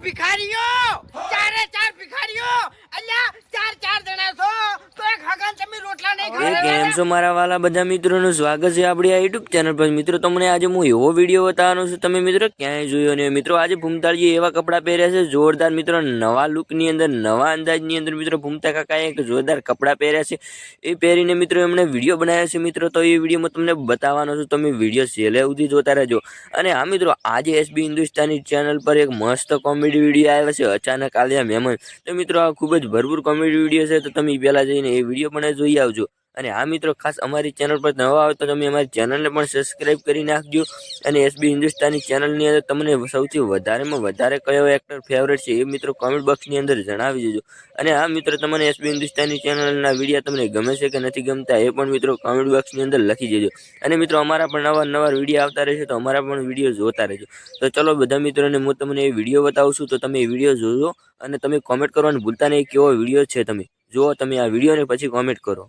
ભિખારીઓ ચારે ચાર ભિખારીઓ અલ્યા ચાર જણા છો તો એક હગાન તમે રોટલા નહીં ખાવા કેમ છો મારા વાલા બધા મિત્રોનું સ્વાગત છે આપણી આ યુટ્યુબ ચેનલ પર। મિત્રો તમને આજે હું એવો વિડીયો બતાવવાનો છું, તમે મિત્રો ક્યાંય જોયો નહીં। મિત્રો આજે ભૂમતાળજી એવા કપડાં પહેર્યા છે જોરદાર મિત્રો, નવા લુકની અંદર, નવા અંદાજની અંદર મિત્રો ભૂમતા કાકાએ એક જોરદાર કપડાં પહેર્યા છે। એ પહેરીને મિત્રો એમણે વિડીયો બનાવ્યા છે મિત્રો, તો એ વિડીયોમાં તમને બતાવવાનો છું, તમે વિડીયો છેલ્લે સુધી જોતા રહેજો। અને હા મિત્રો, આજે એસબી હિન્દુસ્તાની ચેનલ પર એક મસ્ત કોમેડી વિડીયો આવ્યો છે, અચાનક આલિયા મહેમાન। તો મિત્રો આ ખૂબ જ ભરપૂર કોમેડી વિડીયો છે, તો તમે પહેલા જઈને એ વિડીયો પણ જોઈ આવજો। અને હા મિત્રો, ખાસ અમારી ચેનલ પર નવા આવે તો તમે અમારી ચેનલને પણ સબસ્ક્રાઇબ કરી નાખજો। અને એસબી હિન્દુસ્તાની ચેનલની અંદર તમને સૌથી વધારેમાં વધારે કયો એક્ટર ફેવરેટ છે એ મિત્રો કોમેન્ટ બોક્સની અંદર જણાવી દેજો। અને હા મિત્રો, તમને એસબી હિન્દુસ્તાની ચેનલના વિડીયો તમને ગમે છે કે નથી ગમતા એ પણ મિત્રો કોમેન્ટ બોક્સની અંદર લખી દેજો। અને મિત્રો અમારા પણ નવા વિડીયો આવતા રહેશે, તો અમારા પણ વિડીયો જોતા રહેજો। તો ચલો બધા મિત્રોને હું તમને એ વિડીયો બતાવું છું, તો તમે એ વિડીયો જોજો અને તમે કોમેન્ટ કરવાનું ભૂલતા નહીં કેવો વિડીયો છે। તમે જુઓ તમે આ વિડીયોને પછી કોમેન્ટ કરો।